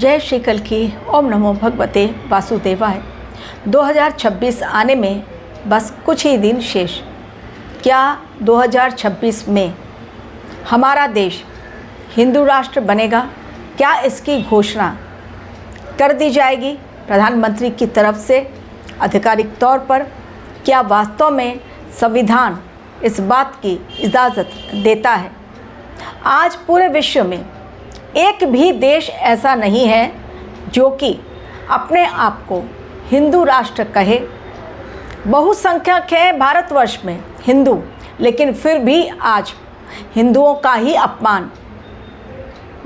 जय श्री कल्कि। ओम नमो भगवते वासुदेवाय। 2026 आने में बस कुछ ही दिन शेष। क्या 2026 में हमारा देश हिंदू राष्ट्र बनेगा? क्या इसकी घोषणा कर दी जाएगी प्रधानमंत्री की तरफ से आधिकारिक तौर पर? क्या वास्तव में संविधान इस बात की इजाज़त देता है? आज पूरे विश्व में एक भी देश ऐसा नहीं है जो कि अपने आप को हिंदू राष्ट्र कहे। बहुसंख्यक है भारतवर्ष में हिंदू, लेकिन फिर भी आज हिंदुओं का ही अपमान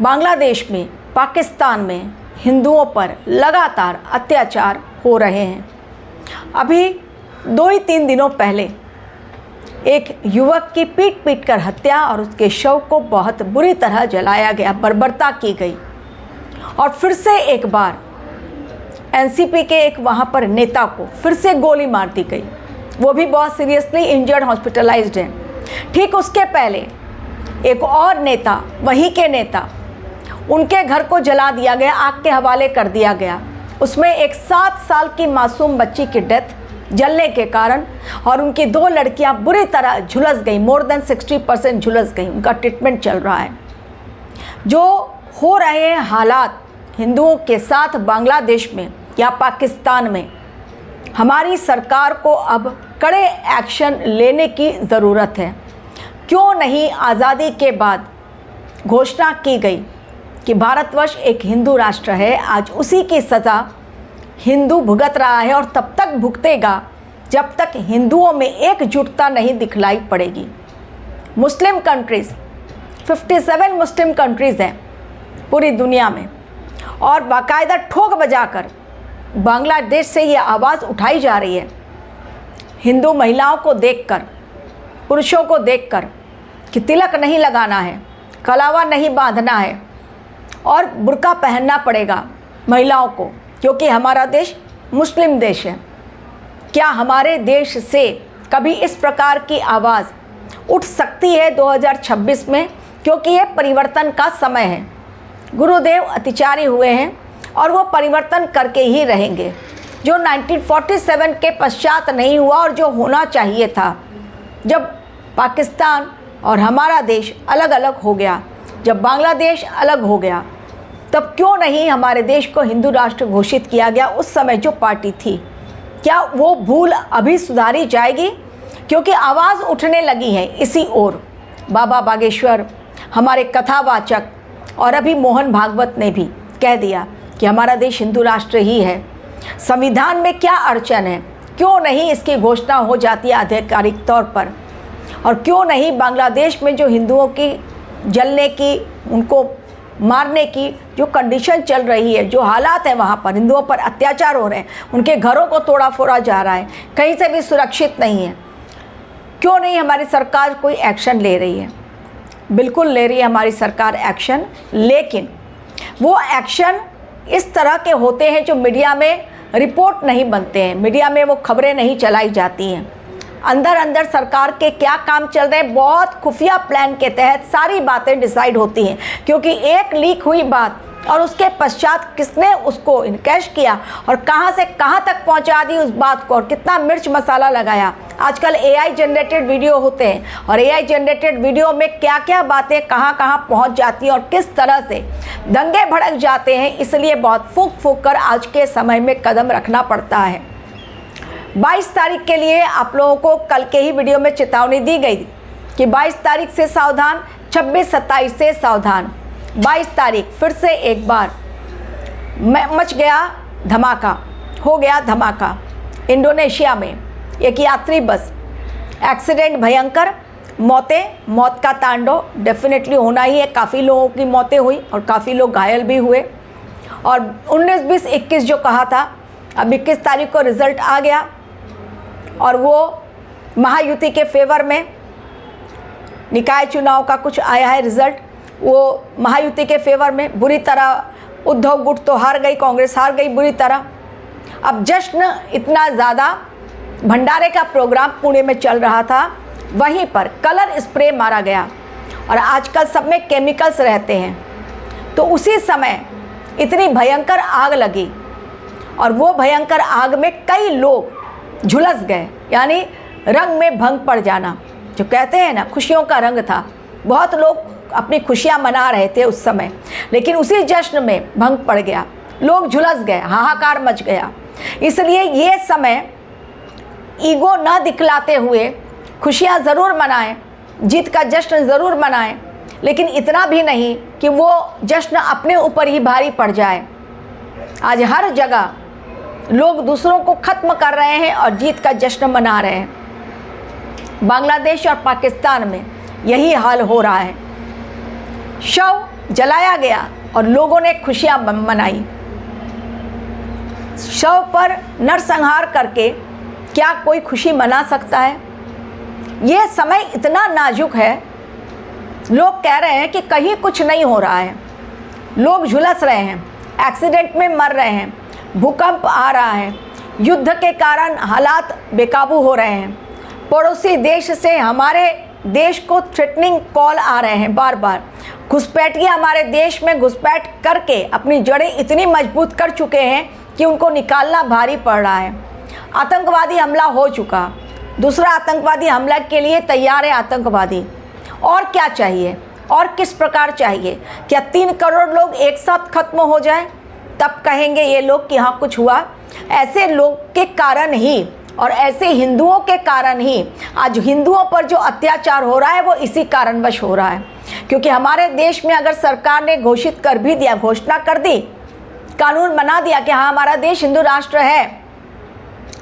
बांग्लादेश में, पाकिस्तान में हिंदुओं पर लगातार अत्याचार हो रहे हैं। अभी 2-3 दिनों पहले एक युवक की पीट कर हत्या और उसके शव को बहुत बुरी तरह जलाया गया, बर्बरता की गई। और फिर से एक बार एनसीपी के एक वहाँ पर नेता को फिर से गोली मार दी गई, वो भी बहुत सीरियसली इंजर्ड, हॉस्पिटलाइज्ड हैं। ठीक उसके पहले एक और नेता, वहीं के नेता, उनके घर को जला दिया गया, आग के हवाले कर दिया गया। उसमें एक 7 साल की मासूम बच्ची की डेथ जलने के कारण, और उनकी 2 लड़कियां बुरी तरह झुलस गई, मोर देन 60% झुलस गई। उनका ट्रीटमेंट चल रहा है। जो हो रहे हैं हालात हिंदुओं के साथ बांग्लादेश में या पाकिस्तान में, हमारी सरकार को अब कड़े एक्शन लेने की ज़रूरत है। क्यों नहीं आज़ादी के बाद घोषणा की गई कि भारतवर्ष एक हिंदू राष्ट्र है? आज उसी की सज़ा हिंदू भुगत रहा है, और तब तक भुगतेगा जब तक हिंदुओं में एकजुटता नहीं दिखलाई पड़ेगी। मुस्लिम कंट्रीज़, 57 मुस्लिम कंट्रीज़ हैं पूरी दुनिया में, और बाकायदा ठोक बजाकर बांग्लादेश से ये आवाज़ उठाई जा रही है हिंदू महिलाओं को देखकर, पुरुषों को देखकर, कि तिलक नहीं लगाना है, कलावा नहीं बांधना है और बुर्का पहनना पड़ेगा महिलाओं को, क्योंकि हमारा देश मुस्लिम देश है। क्या हमारे देश से कभी इस प्रकार की आवाज़ उठ सकती है 2026 में? क्योंकि ये परिवर्तन का समय है। गुरुदेव अत्याचारी हुए हैं और वो परिवर्तन करके ही रहेंगे। जो 1947 के पश्चात नहीं हुआ और जो होना चाहिए था, जब पाकिस्तान और हमारा देश अलग अलग हो गया, जब बांग्लादेश अलग हो गया, तब क्यों नहीं हमारे देश को हिंदू राष्ट्र घोषित किया गया? उस समय जो पार्टी थी, क्या वो भूल अभी सुधारी जाएगी? क्योंकि आवाज़ उठने लगी है इसी ओर। बाबा बागेश्वर, हमारे कथावाचक, और अभी मोहन भागवत ने भी कह दिया कि हमारा देश हिंदू राष्ट्र ही है। संविधान में क्या अड़चन है? क्यों नहीं इसकी घोषणा हो जाती है आधिकारिक तौर पर? और क्यों नहीं बांग्लादेश में जो हिंदुओं की जलने की, उनको मारने की जो कंडीशन चल रही है, जो हालात हैं, वहाँ पर हिंदुओं पर अत्याचार हो रहे हैं, उनके घरों को तोड़ा फोड़ा जा रहा है, कहीं से भी सुरक्षित नहीं है, क्यों नहीं हमारी सरकार कोई एक्शन ले रही है? बिल्कुल ले रही है हमारी सरकार एक्शन, लेकिन वो एक्शन इस तरह के होते हैं जो मीडिया में रिपोर्ट नहीं बनते हैं, मीडिया में वो खबरें नहीं चलाई जाती हैं। अंदर अंदर सरकार के क्या काम चल रहे हैं, बहुत खुफिया प्लान के तहत सारी बातें डिसाइड होती हैं। क्योंकि एक लीक हुई बात और उसके पश्चात किसने उसको इनकैश किया और कहां से कहां तक पहुंचा दी उस बात को, और कितना मिर्च मसाला लगाया। आजकल AI जनरेटेड वीडियो होते हैं, और AI जनरेटेड वीडियो में क्या क्या बातें कहां कहां पहुंच जाती हैं और किस तरह से दंगे भड़क जाते हैं। इसलिए बहुत फूंक फूंक कर आज के समय में कदम रखना पड़ता है। 22 तारीख के लिए आप लोगों को कल के ही वीडियो में चेतावनी दी गई कि 22 तारीख से सावधान, 26-27 से सावधान। 22 तारीख फिर से एक बार मच गया धमाका, हो गया धमाका। इंडोनेशिया में एक यात्री बस एक्सीडेंट, भयंकर मौत का तांडव डेफिनेटली होना ही है। काफ़ी लोगों की मौतें हुई और काफ़ी लोग घायल भी हुए। और 19, 20, 21 जो कहा था, अब 21 तारीख को रिज़ल्ट आ गया, और वो महायुति के फेवर में निकाय चुनाव का कुछ आया है रिज़ल्ट। वो महायुति के फेवर में बुरी तरह, उद्धव गुट तो हार गई, कांग्रेस हार गई बुरी तरह। अब जश्न इतना ज़्यादा, भंडारे का प्रोग्राम पुणे में चल रहा था, वहीं पर कलर स्प्रे मारा गया, और आजकल सब में केमिकल्स रहते हैं। तो उसी समय इतनी भयंकर आग लगी और वो भयंकर आग में कई लोग झुलस गए, यानी रंग में भंग पड़ जाना, जो कहते हैं ना खुशियों का रंग था। बहुत लोग अपनी खुशियाँ मना रहे थे उस समय, लेकिन उसी जश्न में भंग पड़ गया, लोग झुलस गए, हाहाकार मच गया। इसलिए ये समय ईगो न दिखलाते हुए खुशियाँ ज़रूर मनाएं, जीत का जश्न ज़रूर मनाएं, लेकिन इतना भी नहीं कि वो जश्न अपने ऊपर ही भारी पड़ जाए। आज हर जगह लोग दूसरों को ख़त्म कर रहे हैं और जीत का जश्न मना रहे हैं। बांग्लादेश और पाकिस्तान में यही हाल हो रहा है। शव जलाया गया और लोगों ने खुशियाँ मनाई। शव पर नरसंहार करके क्या कोई खुशी मना सकता है? ये समय इतना नाजुक है, लोग कह रहे हैं कि कहीं कुछ नहीं हो रहा है, लोग झुलस रहे हैं, एक्सीडेंट में मर रहे हैं, भूकंप आ रहा है, युद्ध के कारण हालात बेकाबू हो रहे हैं, पड़ोसी देश से हमारे देश को थ्रेटनिंग कॉल आ रहे हैं बार बार, घुसपैठिए हमारे देश में घुसपैठ करके अपनी जड़ें इतनी मजबूत कर चुके हैं कि उनको निकालना भारी पड़ रहा है। आतंकवादी हमला हो चुका, दूसरा आतंकवादी हमला के लिए तैयार है आतंकवादी। और क्या चाहिए और किस प्रकार चाहिए? क्या 3 करोड़ लोग एक साथ खत्म हो जाए तब कहेंगे ये लोग कि हाँ कुछ हुआ? ऐसे लोग के कारण ही और ऐसे हिंदुओं के कारण ही आज हिंदुओं पर जो अत्याचार हो रहा है वो इसी कारणवश हो रहा है। क्योंकि हमारे देश में अगर सरकार ने घोषित कर भी दिया, घोषणा कर दी, कानून बना दिया कि हाँ हमारा देश हिंदू राष्ट्र है,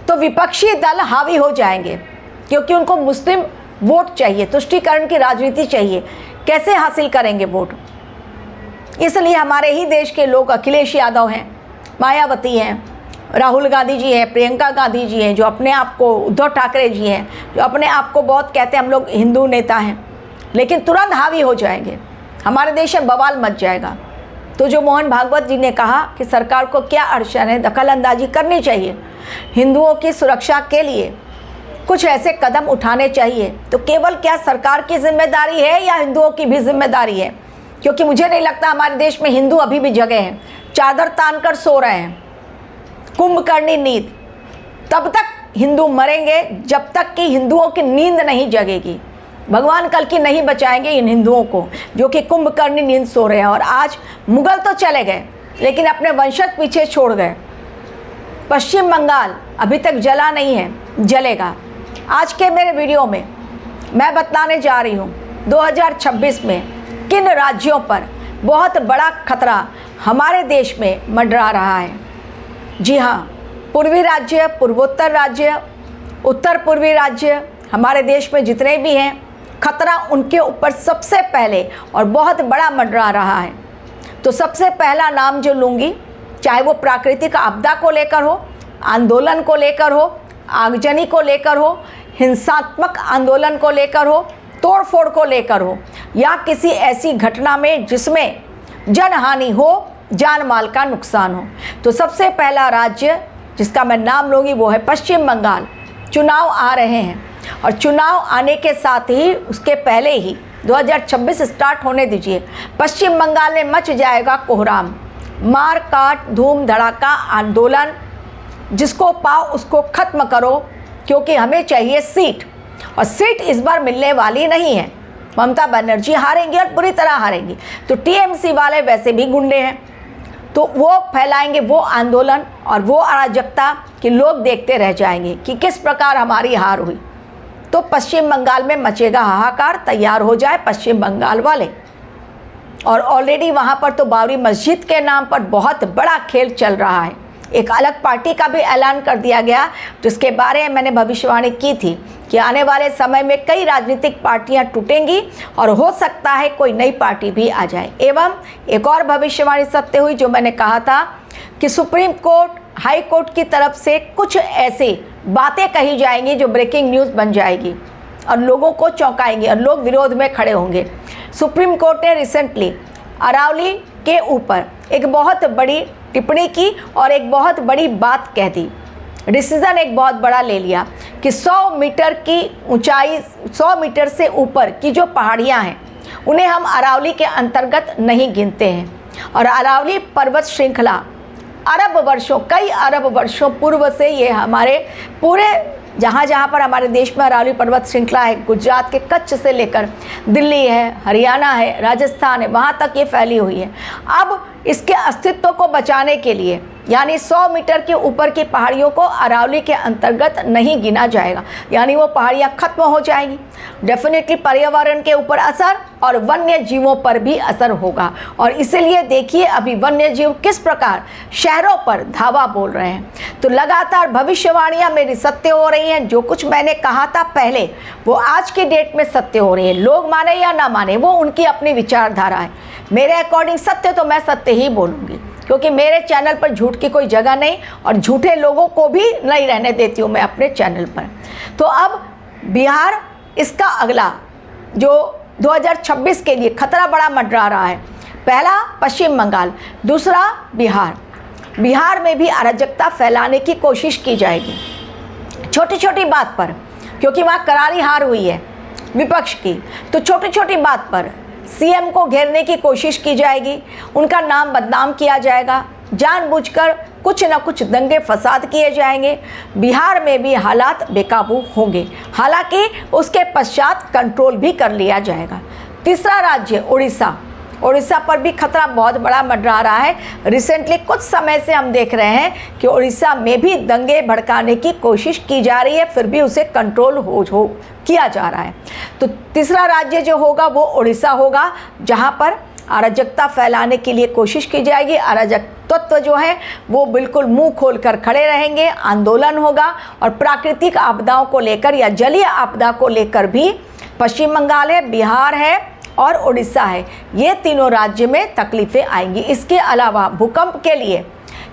तो विपक्षी दल हावी हो जाएंगे, क्योंकि उनको मुस्लिम वोट चाहिए, तुष्टीकरण की राजनीति चाहिए। कैसे हासिल करेंगे वोट? इसलिए हमारे ही देश के लोग, अखिलेश यादव हैं, मायावती हैं, राहुल गांधी जी हैं, प्रियंका गांधी जी हैं, जो अपने आप को, उद्धव ठाकरे जी हैं, जो अपने आप को बहुत कहते हैं हम लोग हिंदू नेता हैं, लेकिन तुरंत हावी हो जाएंगे, हमारे देश में बवाल मच जाएगा। तो जो मोहन भागवत जी ने कहा कि सरकार को क्या अड़चन है, दखल अंदाजी करनी चाहिए, हिंदुओं की सुरक्षा के लिए कुछ ऐसे कदम उठाने चाहिए, तो केवल क्या सरकार की जिम्मेदारी है या हिंदुओं की भी जिम्मेदारी है? क्योंकि मुझे नहीं लगता हमारे देश में हिंदू अभी भी जगे हैं, चादर तान कर सो रहे हैं, कुंभकर्णी नींद। तब तक हिंदू मरेंगे जब तक कि हिंदुओं की नींद नहीं जगेगी। भगवान कल की नहीं बचाएंगे इन हिंदुओं को जो कि कुंभकर्णी नींद सो रहे हैं। और आज मुगल तो चले गए लेकिन अपने वंशज पीछे छोड़ गए। पश्चिम बंगाल अभी तक जला नहीं है, जलेगा। आज के मेरे वीडियो में मैं बताने जा रही हूँ 2026 में किन राज्यों पर बहुत बड़ा खतरा हमारे देश में मंडरा रहा है। जी हाँ, पूर्वी राज्य, पूर्वोत्तर राज्य, उत्तर पूर्वी राज्य, हमारे देश में जितने भी हैं, खतरा उनके ऊपर सबसे पहले और बहुत बड़ा मंडरा रहा है। तो सबसे पहला नाम जो लूँगी, चाहे वो प्राकृतिक आपदा को लेकर हो, आंदोलन को लेकर हो, आगजनी को लेकर हो, हिंसात्मक आंदोलन को लेकर हो, तोड़फोड़ को लेकर हो, या किसी ऐसी घटना में जिसमें जनहानि हो, जान माल का नुकसान हो, तो सबसे पहला राज्य जिसका मैं नाम लूँगी वो है पश्चिम बंगाल। चुनाव आ रहे हैं और चुनाव आने के साथ ही उसके पहले ही 2026 स्टार्ट होने दीजिए, पश्चिम बंगाल में मच जाएगा कोहराम, मार काट धूम धड़ाका आंदोलन। जिसको पाओ उसको ख़त्म करो, क्योंकि हमें चाहिए सीट, और सीट इस बार मिलने वाली नहीं है। ममता बनर्जी हारेंगी और बुरी तरह हारेंगी। तो टीएमसी वाले वैसे भी गुंडे हैं, तो वो फैलाएंगे वो आंदोलन और वो अराजकता कि लोग देखते रह जाएंगे कि किस प्रकार हमारी हार हुई। तो पश्चिम बंगाल में मचेगा हाहाकार, तैयार हो जाए पश्चिम बंगाल वाले। और ऑलरेडी वहाँ पर तो बाबरी मस्जिद के नाम पर बहुत बड़ा खेल चल रहा है। एक अलग पार्टी का भी ऐलान कर दिया गया, जिसके बारे में मैंने भविष्यवाणी की थी कि आने वाले समय में कई राजनीतिक पार्टियां टूटेंगी और हो सकता है कोई नई पार्टी भी आ जाए। एवं एक और भविष्यवाणी सत्य हुई, जो मैंने कहा था कि सुप्रीम कोर्ट, हाई कोर्ट की तरफ से कुछ ऐसी बातें कही जाएंगी जो ब्रेकिंग न्यूज़ बन जाएगी और लोगों को चौंकाएंगी और लोग विरोध में खड़े होंगे। सुप्रीम कोर्ट ने रिसेंटली अरावली के ऊपर एक बहुत बड़ी टिप्पणी की और एक बहुत बड़ी बात कह दी। डिसीज़न एक बहुत बड़ा ले लिया कि 100 मीटर की ऊंचाई, 100 मीटर से ऊपर की जो पहाड़ियां हैं उन्हें हम अरावली के अंतर्गत नहीं गिनते हैं। और अरावली पर्वत श्रृंखला कई अरब वर्षों पूर्व से ये हमारे पूरे जहाँ पर हमारे देश में अरावली पर्वत श्रृंखला है, गुजरात के कच्छ से लेकर दिल्ली है, हरियाणा है, राजस्थान है, वहाँ तक ये फैली हुई है। अब इसके अस्तित्व को बचाने के लिए यानी 100 मीटर के ऊपर की पहाड़ियों को अरावली के अंतर्गत नहीं गिना जाएगा, यानी वो पहाड़ियाँ खत्म हो जाएंगी। डेफिनेटली पर्यावरण के ऊपर असर और वन्य जीवों पर भी असर होगा। और इसीलिए देखिए अभी वन्य जीव किस प्रकार शहरों पर धावा बोल रहे हैं। तो लगातार भविष्यवाणियाँ मेरी सत्य हो रही हैं। जो कुछ मैंने कहा था पहले वो आज की डेट में सत्य हो रही है। लोग माने या ना माने वो उनकी अपनी विचारधारा है। मेरे अकॉर्डिंग सत्य तो मैं सत्य ही बोलूँगी, क्योंकि मेरे चैनल पर झूठ की कोई जगह नहीं और झूठे लोगों को भी नहीं रहने देती हूँ मैं अपने चैनल पर। तो अब बिहार इसका अगला जो 2026 के लिए खतरा बड़ा मंडरा रहा है। पहला पश्चिम बंगाल, दूसरा बिहार। बिहार में भी अराजकता फैलाने की कोशिश की जाएगी छोटी छोटी बात पर, क्योंकि वहाँ करारी हार हुई है विपक्ष की। तो छोटी छोटी बात पर सीएम को घेरने की कोशिश की जाएगी, उनका नाम बदनाम किया जाएगा, जानबूझकर कुछ न कुछ दंगे फसाद किए जाएंगे। बिहार में भी हालात बेकाबू होंगे, हालांकि उसके पश्चात कंट्रोल भी कर लिया जाएगा। तीसरा राज्य उड़ीसा। उड़ीसा पर भी खतरा बहुत बड़ा मंडरा रहा है। रिसेंटली कुछ समय से हम देख रहे हैं कि उड़ीसा में भी दंगे भड़काने की कोशिश की जा रही है, फिर भी उसे कंट्रोल किया जा रहा है। तो तीसरा राज्य जो होगा वो उड़ीसा होगा, जहां पर अराजकता फैलाने के लिए कोशिश की जाएगी। अराजक तत्व जो है वो बिल्कुल मुंह खोलकर खड़े रहेंगे, आंदोलन होगा। और प्राकृतिक आपदाओं को लेकर या जलीय आपदा को लेकर भी पश्चिम बंगाल है, बिहार है और उड़ीसा है, ये तीनों राज्य में तकलीफ़ें आएंगी। इसके अलावा भूकंप के लिए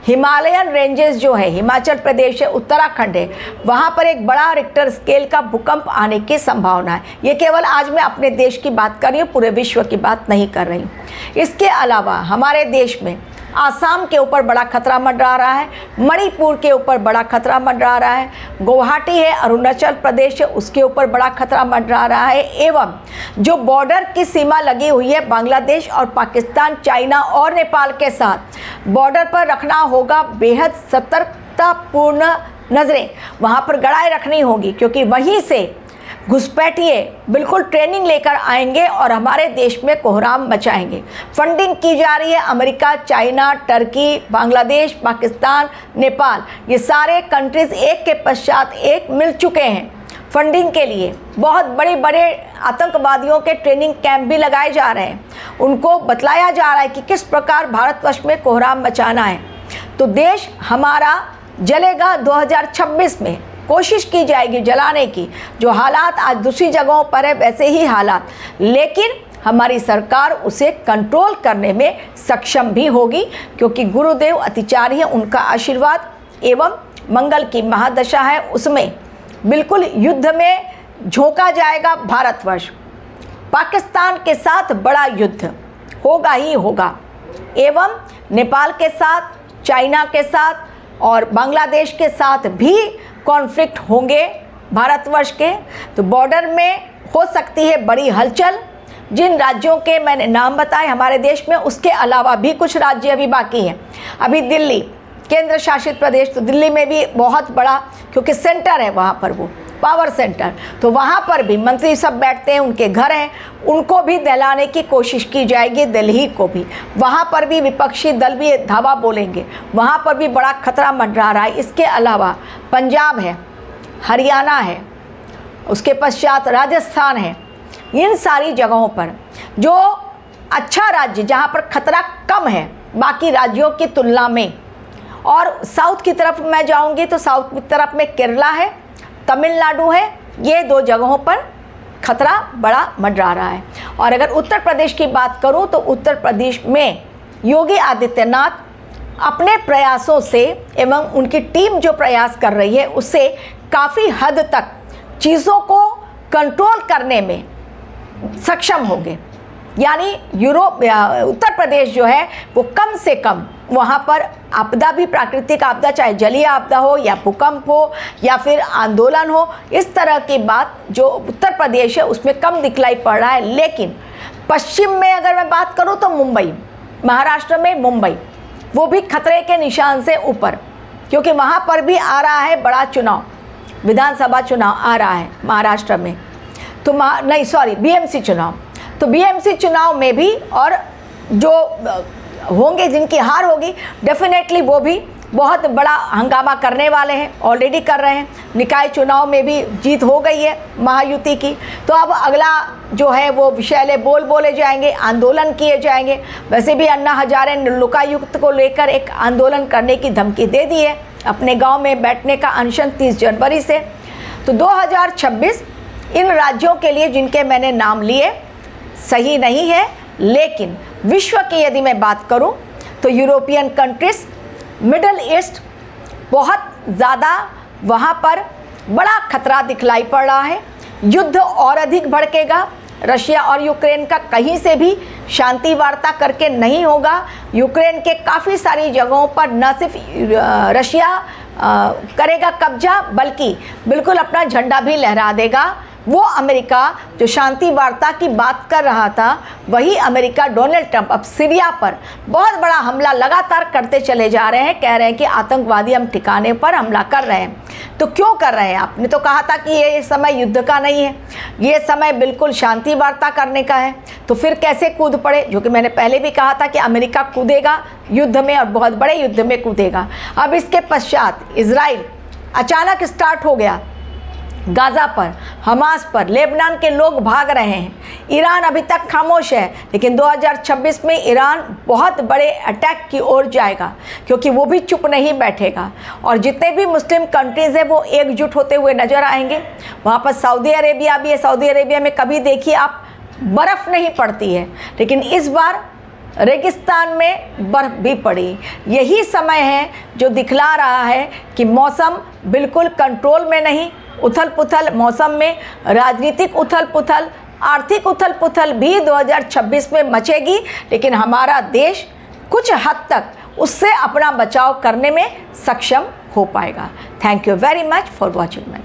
हिमालयन रेंजेस जो है, हिमाचल प्रदेश है, उत्तराखंड है, वहाँ पर एक बड़ा रिक्टर स्केल का भूकंप आने की संभावना है। ये केवल आज मैं अपने देश की बात कर रही हूँ, पूरे विश्व की बात नहीं कर रही हूँ। इसके अलावा हमारे देश में आसाम के ऊपर बड़ा खतरा मंडरा रहा है, मणिपुर के ऊपर बड़ा खतरा मंडरा रहा है, गुवाहाटी है, अरुणाचल प्रदेश है, उसके ऊपर बड़ा खतरा मंडरा रहा है। एवं जो बॉर्डर की सीमा लगी हुई है बांग्लादेश और पाकिस्तान, चाइना और नेपाल के साथ, बॉर्डर पर रखना होगा बेहद सतर्कतापूर्ण नज़रें, वहाँ पर गड़ाई रखनी होगी, क्योंकि वहीं से घुसपैठिए बिल्कुल ट्रेनिंग लेकर आएंगे और हमारे देश में कोहराम मचाएंगे। फंडिंग की जा रही है America, China, Turkey, Bangladesh, Pakistan, Nepal, ये सारे कंट्रीज़ एक के पश्चात एक मिल चुके हैं फंडिंग के लिए। बहुत बड़े बड़े आतंकवादियों के ट्रेनिंग कैंप भी लगाए जा रहे हैं, उनको बतलाया जा रहा है कि किस प्रकार भारतवर्ष में कोहराम मचाना है। तो देश हमारा जलेगा 2026 में, कोशिश की जाएगी जलाने की। जो हालात आज दूसरी जगहों पर है वैसे ही हालात, लेकिन हमारी सरकार उसे कंट्रोल करने में सक्षम भी होगी, क्योंकि गुरुदेव अतिचारी है, उनका आशीर्वाद एवं मंगल की महादशा है, उसमें बिल्कुल युद्ध में झोंका जाएगा भारतवर्ष। पाकिस्तान के साथ बड़ा युद्ध होगा ही होगा, एवं नेपाल के साथ, चाइना के साथ और बांग्लादेश के साथ भी कॉन्फ्लिक्ट होंगे भारतवर्ष के। तो बॉर्डर में हो सकती है बड़ी हलचल। जिन राज्यों के मैंने नाम बताए हमारे देश में, उसके अलावा भी कुछ राज्य अभी बाकी हैं। अभी दिल्ली केंद्र शासित प्रदेश, तो दिल्ली में भी बहुत बड़ा, क्योंकि सेंटर है वहाँ पर, वो पावर सेंटर, तो वहाँ पर भी मंत्री सब बैठते हैं, उनके घर हैं, उनको भी दहलाने की कोशिश की जाएगी, दिल्ली को भी। वहाँ पर भी विपक्षी दल भी धावा बोलेंगे, वहाँ पर भी बड़ा खतरा मंडरा रहा है। इसके अलावा पंजाब है, हरियाणा है, उसके पश्चात राजस्थान है, इन सारी जगहों पर जो अच्छा राज्य जहाँ पर खतरा कम है बाकी राज्यों की तुलना में। और साउथ की तरफ मैं जाऊँगी तो साउथ की तरफ में केरला है, तमिलनाडु है, ये दो जगहों पर खतरा बड़ा मंडरा रहा है। और अगर उत्तर प्रदेश की बात करूं तो उत्तर प्रदेश में योगी आदित्यनाथ अपने प्रयासों से एवं उनकी टीम जो प्रयास कर रही है उससे काफ़ी हद तक चीज़ों को कंट्रोल करने में सक्षम होंगे। यानी उत्तर प्रदेश जो है वो कम से कम वहाँ पर आपदा भी, प्राकृतिक आपदा, चाहे जलीय आपदा हो या भूकंप हो या फिर आंदोलन हो, इस तरह की बात जो उत्तर प्रदेश है उसमें कम दिखलाई पड़ रहा है। लेकिन पश्चिम में अगर मैं बात करूँ तो महाराष्ट्र में मुंबई, वो भी खतरे के निशान से ऊपर, क्योंकि वहाँ पर भी आ रहा है बड़ा चुनाव, विधानसभा चुनाव आ रहा है महाराष्ट्र में। तो बीएमसी चुनाव, तो बीएमसी चुनाव में भी और जो होंगे जिनकी हार होगी डेफिनेटली वो भी बहुत बड़ा हंगामा करने वाले हैं, ऑलरेडी कर रहे हैं। निकाय चुनाव में भी जीत हो गई है महायुति की, तो अब अगला जो है वो विषैले बोल बोले जाएंगे, आंदोलन किए जाएंगे। वैसे भी अन्ना हजारे ने लोकायुक्त को लेकर एक आंदोलन करने की धमकी दे दी है, अपने गांव में बैठने का अनशन 30 जनवरी से। तो 2026 इन राज्यों के लिए जिनके मैंने नाम लिए सही नहीं है, लेकिन विश्व की यदि मैं बात करूं तो यूरोपियन कंट्रीज, मिडल ईस्ट, बहुत ज़्यादा वहाँ पर बड़ा खतरा दिखलाई पड़ रहा है। युद्ध और अधिक भड़केगा। रशिया और यूक्रेन का कहीं से भी शांति वार्ता करके नहीं होगा। यूक्रेन के काफ़ी सारी जगहों पर न सिर्फ रशिया करेगा कब्जा, बल्कि बिल्कुल अपना झंडा भी लहरा देगा। वो अमेरिका जो शांति वार्ता की बात कर रहा था, वही अमेरिका डोनाल्ड ट्रंप अब सीरिया पर बहुत बड़ा हमला लगातार करते चले जा रहे हैं। कह रहे हैं कि आतंकवादी हम ठिकाने पर हमला कर रहे हैं। तो क्यों कर रहे हैं? आपने तो कहा था कि ये समय युद्ध का नहीं है, ये समय बिल्कुल शांति वार्ता करने का है। तो फिर कैसे कूद पड़े? जो कि मैंने पहले भी कहा था कि अमेरिका कूदेगा युद्ध में और बहुत बड़े युद्ध में कूदेगा। अब इसके पश्चात इजराइल अचानक स्टार्ट हो गया, गाज़ा पर, हमास पर, लेबनान के लोग भाग रहे हैं। ईरान अभी तक खामोश है, लेकिन 2026 में ईरान बहुत बड़े अटैक की ओर जाएगा, क्योंकि वो भी चुप नहीं बैठेगा। और जितने भी मुस्लिम कंट्रीज़ हैं वो एकजुट होते हुए नज़र आएंगे। वहाँ पर सऊदी अरेबिया भी है। सऊदी अरेबिया में कभी देखिए आप बर्फ़ नहीं पड़ती है, लेकिन इस बार रेगिस्तान में बर्फ़ भी पड़ी। यही समय है जो दिखला रहा है कि मौसम बिल्कुल कंट्रोल में नहीं, उथल पुथल मौसम में राजनीतिक उथल पुथल, आर्थिक उथल पुथल भी 2026 में मचेगी। लेकिन हमारा देश कुछ हद तक उससे अपना बचाव करने में सक्षम हो पाएगा। Thank you very much for watching my